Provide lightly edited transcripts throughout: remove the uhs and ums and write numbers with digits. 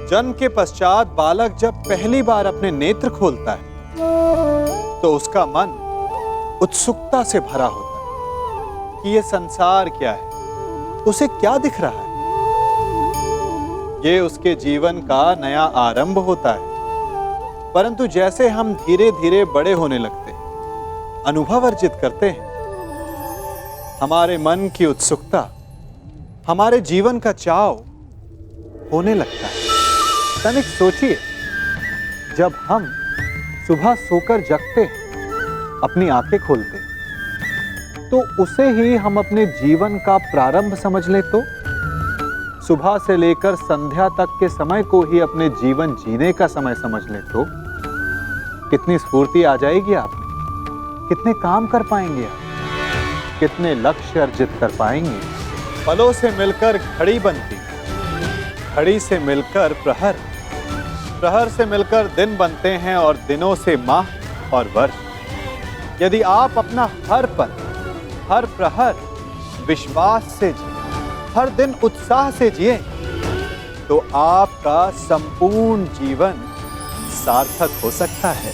जन्म के पश्चात बालक जब पहली बार अपने नेत्र खोलता है तो उसका मन उत्सुकता से भरा होता है कि ये संसार क्या है, उसे क्या दिख रहा है। ये उसके जीवन का नया आरंभ होता है। परंतु जैसे हम धीरे धीरे बड़े होने लगते हैं, अनुभव अर्जित करते हैं, हमारे मन की उत्सुकता, हमारे जीवन का चाव होने लगता है। तनिक सोचिए, जब हम सुबह सोकर जगते हैं, अपनी आंखें खोलते हैं, तो उसे ही हम अपने जीवन का प्रारंभ समझ लें तो सुबह से लेकर संध्या तक के समय को ही अपने जीवन जीने का समय समझ लें तो कितनी स्फूर्ति आ जाएगी आप में, कितने काम कर पाएंगे आप, कितने लक्ष्य अर्जित कर पाएंगे। पलों से मिलकर घड़ी बनती, घड़ी से मिलकर प्रहर, प्रहर से मिलकर दिन बनते हैं और दिनों से माह और वर्ष। यदि आप अपना हर पल, हर प्रहर विश्वास से जिए, हर दिन उत्साह से जिए, तो आपका संपूर्ण जीवन सार्थक हो सकता है।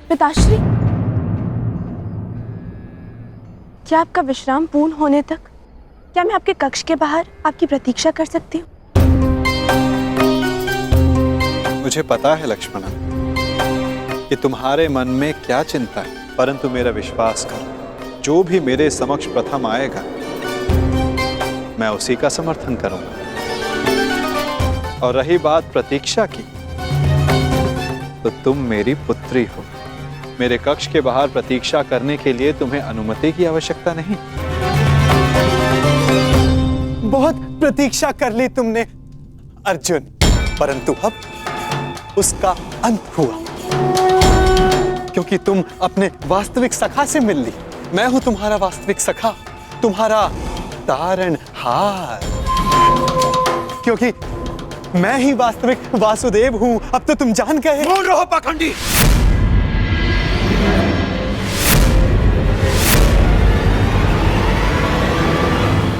पिताश्री, क्या आपका विश्राम पूर्ण होने तक क्या मैं आपके कक्ष के बाहर आपकी प्रतीक्षा कर सकती हूँ? मुझे पता है लक्ष्मणा कि तुम्हारे मन में क्या चिंता है, परंतु मेरा विश्वास करो, जो भी मेरे समक्ष प्रथम आएगा मैं उसी का समर्थन करूंगा। और रही बात प्रतीक्षा की, तो तुम मेरी पुत्री हो। मेरे कक्ष के बाहर प्रतीक्षा करने के लिए तुम्हें अनुमति की आवश्यकता नहीं। बहुत प्रतीक्षा कर ली तुमने अर्जुन, परंतु अब उसका अंत हुआ, क्योंकि तुम अपने वास्तविक सखा से मिल ली। मैं हूं तुम्हारा वास्तविक सखा, तुम्हारा तारणहार, क्योंकि मैं ही वास्तविक वासुदेव हूं। अब तो तुम जान गए। मौन रहो पाखंडी।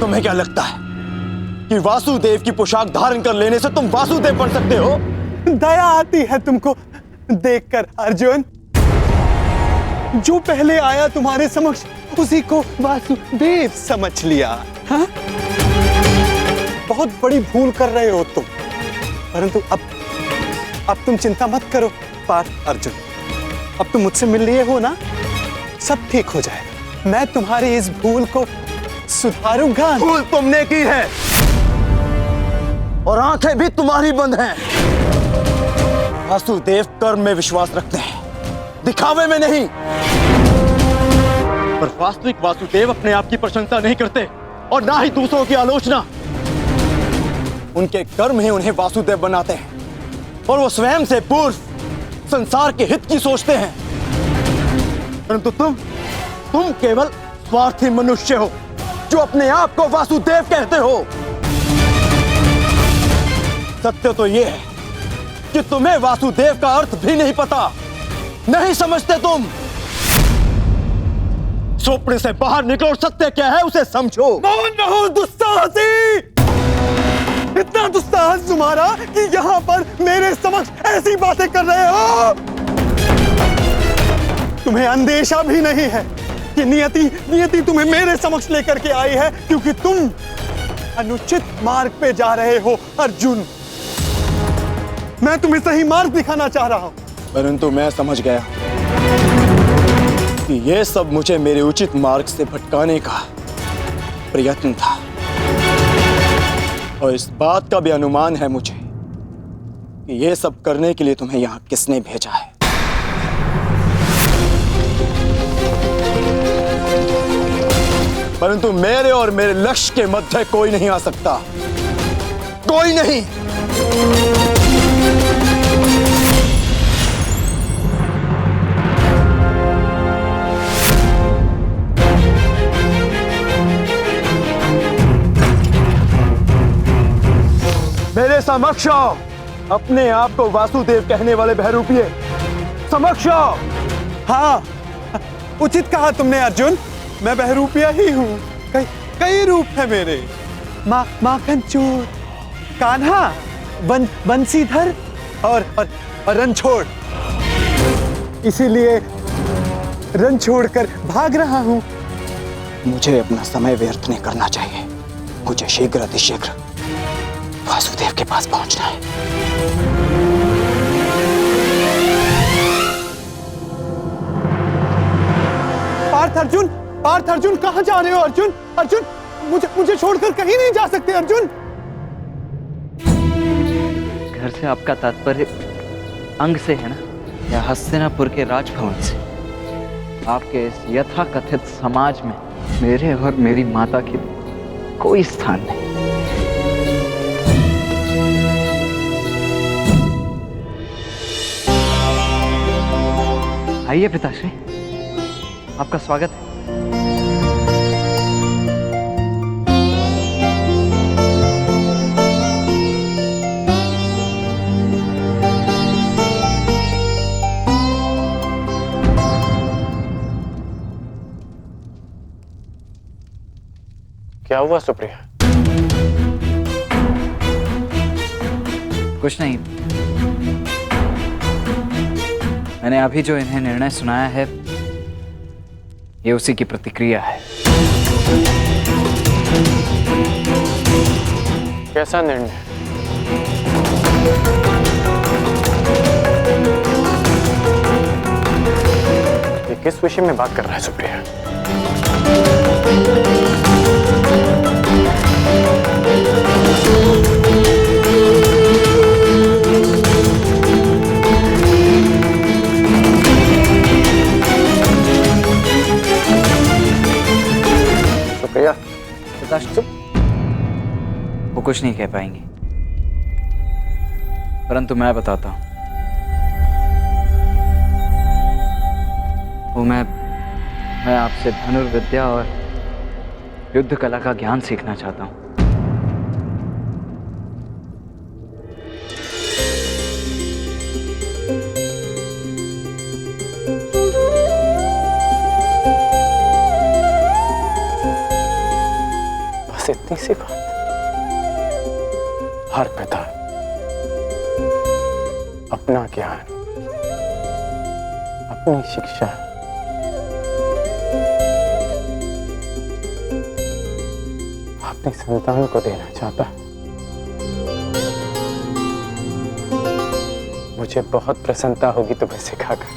तुम्हें क्या लगता है कि वासुदेव की पोशाक धारण कर लेने से तुम वासुदेव बन सकते हो? दया आती है तुमको देखकर अर्जुन। जो पहले आया तुम्हारे समक्ष उसी को वासुदेव समझ लिया। हाँ? बहुत बड़ी भूल कर रहे हो तुम, परंतु अब तुम चिंता मत करो पार्थ अर्जुन। अब तुम मुझसे मिल लिए हो ना, सब ठीक हो जाएगा। मैं तुम्हारी इस भूल को सुधारूंगा। भूल तुमने की है और आंखें भी तुम्हारी बंद हैं। वासुदेव कर्म में विश्वास रखते हैं, दिखावे में नहीं। पर वास्तविक वासुदेव अपने आप की प्रशंसा नहीं करते और ना ही दूसरों की आलोचना। उनके कर्म ही उन्हें वासुदेव बनाते हैं और वो स्वयं से पूर्व संसार के हित की सोचते हैं। परंतु तुम केवल स्वार्थी मनुष्य हो जो अपने आप को वासुदेव कहते हो। सत्य तो यह है कि तुम्हें वासुदेव का अर्थ भी नहीं पता, नहीं समझते तुम। स्वप्न से बाहर निकलो और सत्य क्या है उसे समझो। मौन रहो दुस्साहसी। इतना दुस्साहस तुम्हारा कि यहाँ पर मेरे समक्ष ऐसी बातें कर रहे हो। तुम्हें अंदेशा भी नहीं है कि नियति तुम्हें मेरे समक्ष लेकर के आई है, क्योंकि तुम अनुचित मार्ग पे जा रहे हो अर्जुन। मैं तुम्हें सही मार्ग दिखाना चाह रहा हूं। परंतु मैं समझ गया कि यह सब मुझे मेरे उचित मार्ग से भटकाने का प्रयत्न था, और इस बात का भी अनुमान है मुझे कि यह सब करने के लिए तुम्हें यहां किसने भेजा है। परंतु मेरे और मेरे लक्ष्य के मध्य कोई नहीं आ सकता, कोई नहीं। मेरे समक्ष आओ, अपने आप को वासुदेव कहने वाले बहरूपिये, समक्ष आओ। हाँ, उचित कहा तुमने अर्जुन, मैं बहरूपिया ही हूँ। कई रूप है मेरे। माखन चोर, कान्हा, बंसीधर और रणछोड़, इसीलिए रन छोड़कर भाग रहा हूं। मुझे अपना समय व्यर्थ नहीं करना चाहिए। मुझे शीघ्र अतिशीघ्र वासुदेव के पास पहुंचना है। पार्थ अर्जुन कहां जा रहे हो? अर्जुन मुझे छोड़कर कहीं नहीं जा सकते अर्जुन। घर से आपका तात्पर्य अंग से है ना, या हस्तिनापुर के राजभवन से? आपके इस यथाकथित समाज में मेरे और मेरी माता की कोई स्थान नहीं। आइए पिताश्री, आपका स्वागत है। क्या हुआ सुप्रिया? कुछ नहीं, मैंने अभी जो इन्हें निर्णय सुनाया है ये उसी की प्रतिक्रिया है। कैसा निर्णय? ये किस विषय में बात कर रहा है सुप्रिया? सुप्रिया, पिताश्री, वो कुछ नहीं कह पाएंगी, परंतु मैं बताता हूं। वो मैं आपसे धनुर्विद्या और युद्ध कला का ज्ञान सीखना चाहता हूं। बस इतनी सी बात। हर पिता अपना ज्ञान, अपनी शिक्षा अपने संतान को देना चाहता है। मुझे बहुत प्रसन्नता होगी तुम्हें सिखाकर।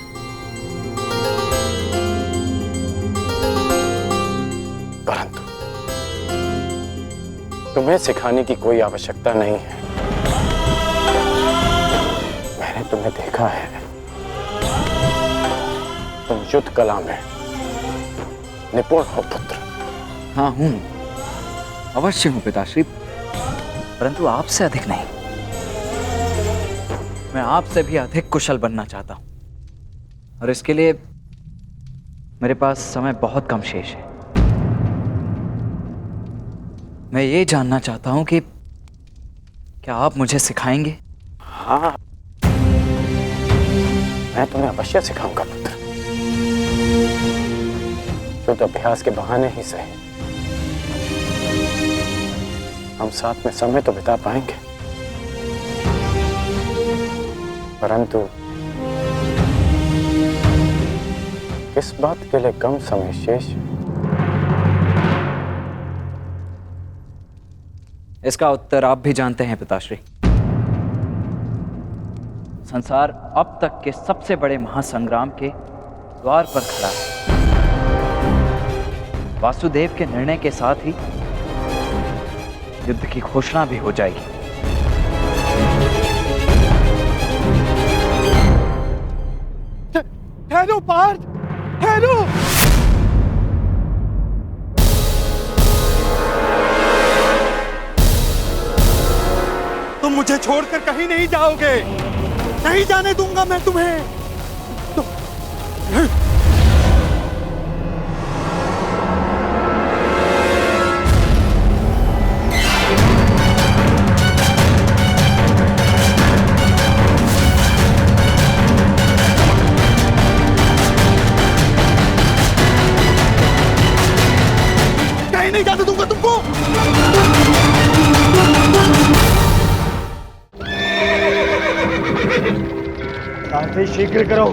परंतु तुम्हें सिखाने की कोई आवश्यकता नहीं है। मैंने तुम्हें देखा है, तुम युद्ध कला में निपुण हो पुत्र। हाँ हूं, अवश्य हूं पिताश्री, परंतु आपसे अधिक नहीं। मैं आपसे भी अधिक कुशल बनना चाहता हूं, और इसके लिए मेरे पास समय बहुत कम शेष है। मैं ये जानना चाहता हूं कि क्या आप मुझे सिखाएंगे? हाँ, मैं तुम्हें अवश्य सिखाऊंगा पुत्र। युद्ध अभ्यास के बहाने ही सही, हम साथ में समय तो बिता पाएंगे। परंतु किस बात के लिए कम समय शेष? इसका उत्तर आप भी जानते हैं पिताश्री। संसार अब तक के सबसे बड़े महासंग्राम के द्वार पर खड़ा है। वासुदेव के निर्णय के साथ ही युद्ध की घोषणा भी हो जाएगी। ठहरो पार्थ, ठहरो। तुम मुझे छोड़कर कहीं नहीं जाओगे, नहीं जाने दूंगा मैं तुम्हें। कहीं नहीं जाने दूंगा तुमको। नहीं शीघ्र करो।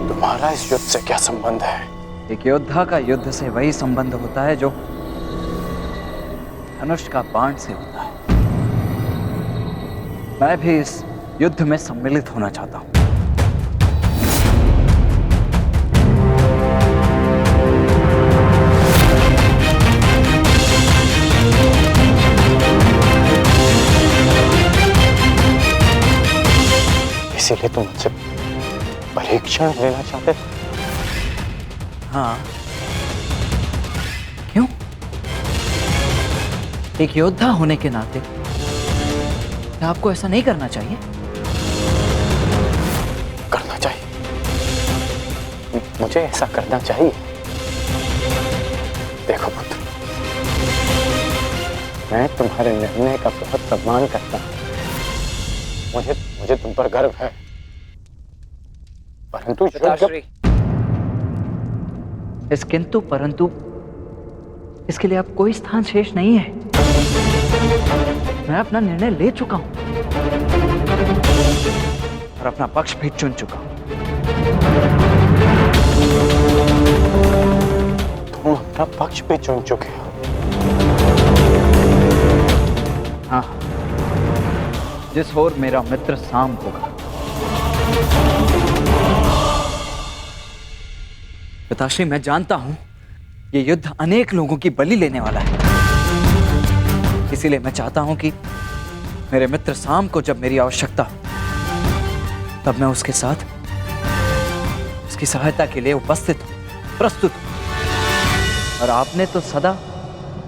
तुम्हारा इस युद्ध से क्या संबंध है? एक योद्धा का युद्ध से वही संबंध होता है जो धनुष का बाण से होता है। मैं भी इस युद्ध में सम्मिलित होना चाहता हूं। इसीलिए तुम मुझसे परीक्षण लेना चाहते थे? हाँ, क्यों? एक योद्धा होने के नाते क्या आपको ऐसा नहीं करना चाहिए? करना चाहिए, मुझे ऐसा करना चाहिए। देखो पुत्र, मैं तुम्हारे निर्णय का बहुत सम्मान करता हूं। मुझे तुम पर गर्व है, परंतु पिताश्री, इस किंतु परंतु इसके लिए अब कोई स्थान शेष नहीं है। मैं अपना निर्णय ले चुका हूं और अपना पक्ष भी चुन चुका हूं। तुम अपना पक्ष भी चुन चुके हो? हाँ, जिस ओर मेरा मित्र साम होगा। पिताश्री, मैं जानता हूं ये युद्ध अनेक लोगों की बलि लेने वाला है। इसीलिए मैं चाहता हूं कि मेरे मित्र साम को जब मेरी आवश्यकता हो तब मैं उसके साथ उसकी सहायता के लिए उपस्थित हूं, प्रस्तुत हूं। और आपने तो सदा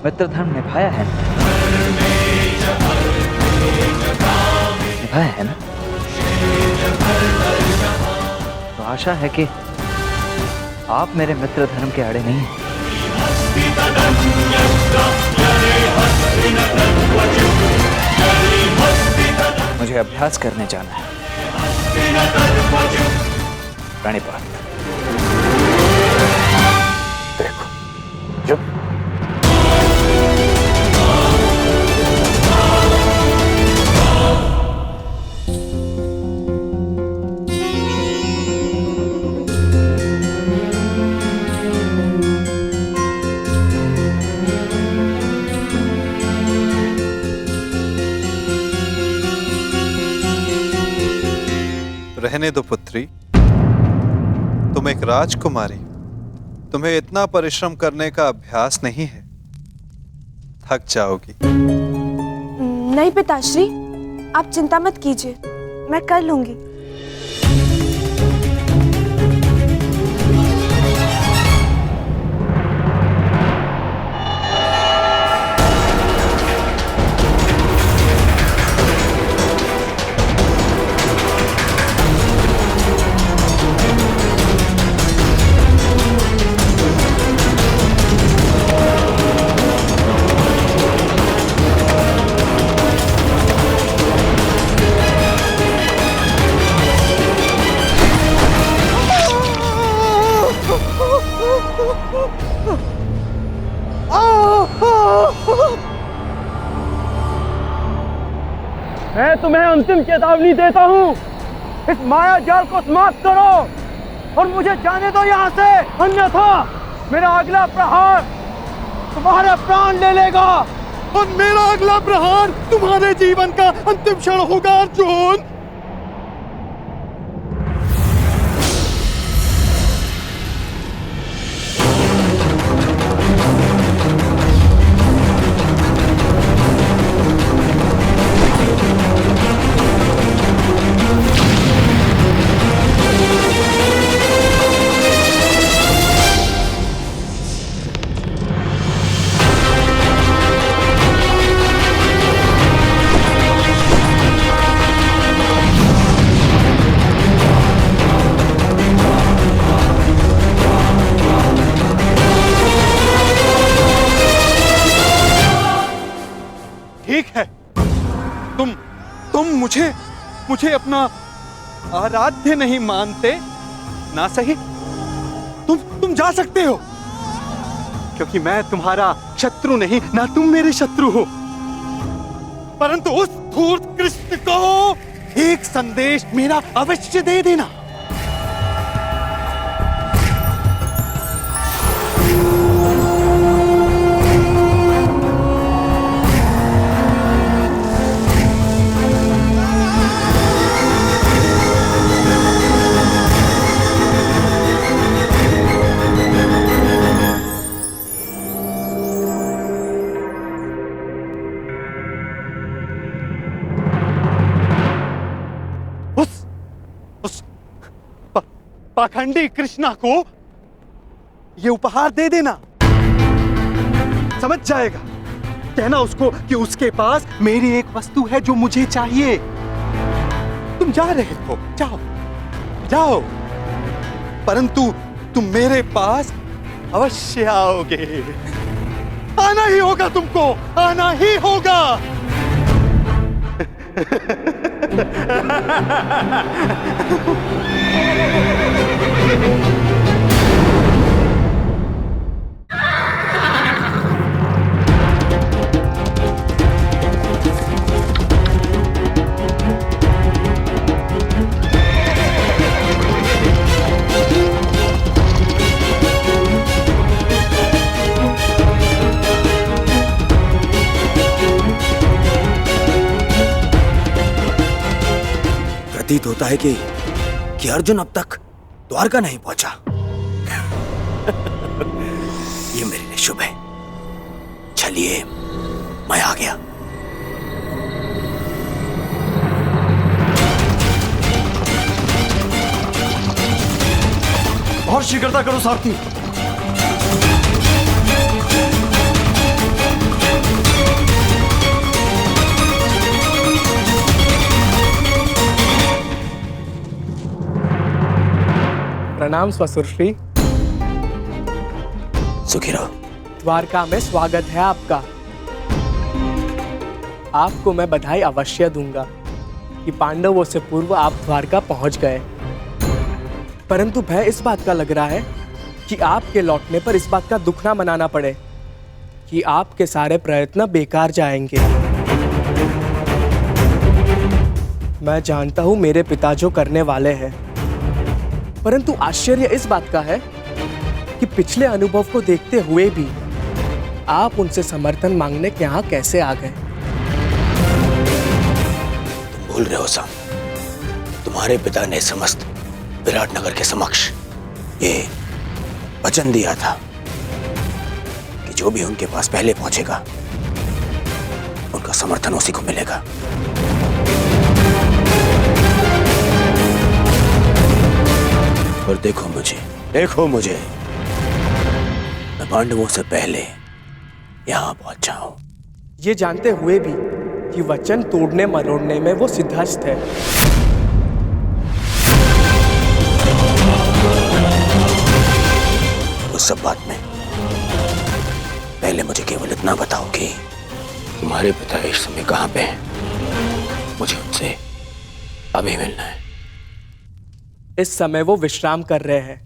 मित्र धर्म निभाया है, निभाया है ना? तो आशा है कि आप मेरे मित्र धर्म के आड़े नहीं हैं। मुझे अभ्यास करने जाना है। प्रणिपात। देखो, जो रहने दो पुत्री, तुम एक राजकुमारी, तुम्हें इतना परिश्रम करने का अभ्यास नहीं है, थक जाओगी। नहीं पिताश्री, आप चिंता मत कीजिए, मैं कर लूंगी। मैं तुम्हें अंतिम चेतावनी देता हूँ, इस माया जाल को समाप्त करो और मुझे जाने दो यहाँ से, अन्यथा मेरा अगला प्रहार तुम्हारे प्राण ले लेगा। और मेरा अगला प्रहार तुम्हारे जीवन का अंतिम क्षण होगा अर्जुन। ठीक है, तुम मुझे अपना आराध्य नहीं मानते ना, सही? तुम जा सकते हो, क्योंकि मैं तुम्हारा शत्रु नहीं, ना तुम मेरे शत्रु हो। परंतु उस धूर्त कृष्ण को एक संदेश मेरा अवश्य दे देना। पाखंडी कृष्णा को ये उपहार दे देना, समझ जाएगा। कहना उसको कि उसके पास मेरी एक वस्तु है जो मुझे चाहिए। तुम जा रहे हो, जाओ जाओ, परंतु तुम मेरे पास अवश्य आओगे। आना ही होगा, तुमको आना ही होगा। प्रतीत होता है कि अर्जुन अब तक द्वारका नहीं पहुंचा। ये मेरे लिए शुभ है। चलिए, मैं आ गया। और शीघ्रता करो सारथी। प्रणाम ससुर श्री। सुखी रहो। द्वारका में स्वागत है आपका। आपको मैं बधाई अवश्य दूंगा कि पांडवों से पूर्व आप द्वारका पहुंच गए, परंतु भय इस बात का लग रहा है कि आपके लौटने पर इस बात का दुख ना मनाना पड़े कि आपके सारे प्रयत्न बेकार जाएंगे। मैं जानता हूं मेरे पिता जो करने वाले हैं, परंतु आश्चर्य इस बात का है कि पिछले अनुभव को देखते हुए भी आप उनसे समर्थन मांगने के यहाँ कैसे आ गए। तुम भूल रहे हो साम, तुम्हारे पिता ने समस्त विराटनगर के समक्ष ये वचन दिया था कि जो भी उनके पास पहले पहुंचेगा उनका समर्थन उसी को मिलेगा। और देखो मुझे, मैं पांडवों से पहले यहां पहुंचा हूं। ये जानते हुए भी कि वचन तोड़ने मरोड़ने में वो सिद्धहस्त है। उस सब बात में पहले मुझे केवल इतना बताओ कि तुम्हारे पिता इस समय कहां पे हैं? मुझे उनसे अभी मिलना है। इस समय वो विश्राम कर रहे हैं।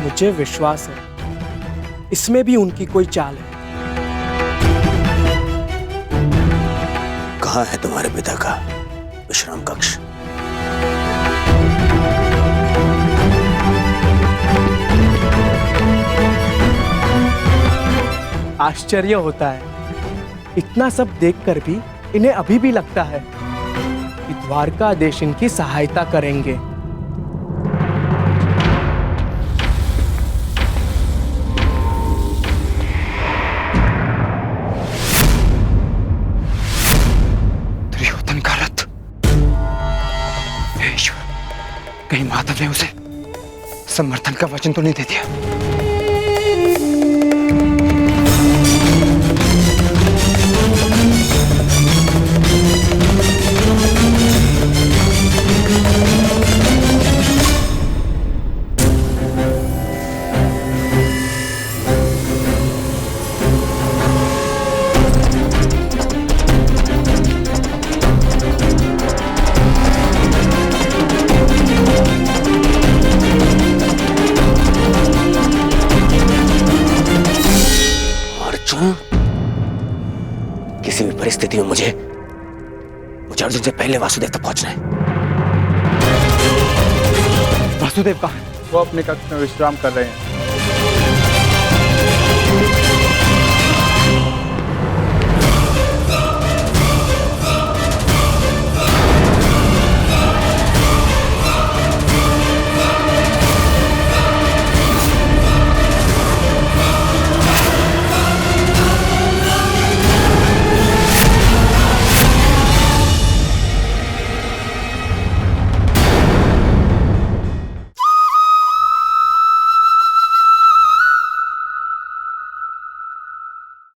मुझे विश्वास है इसमें भी उनकी कोई चाल है। कहाँ है तुम्हारे पिता का विश्राम कक्ष? आश्चर्य होता है, इतना सब देखकर भी इन्हें अभी भी लगता है कि द्वारकाधीश इनकी सहायता करेंगे। दुर्योधन का रथ! हे ईश्वर, कहीं माधव ने उसे समर्थन का वचन तो नहीं दे दिया? स्थिति में मुझे अर्जुन से पहले वासुदेव तक पहुंचना है। वासुदेव कहाँ है? वो अपने कक्ष में विश्राम कर रहे हैं।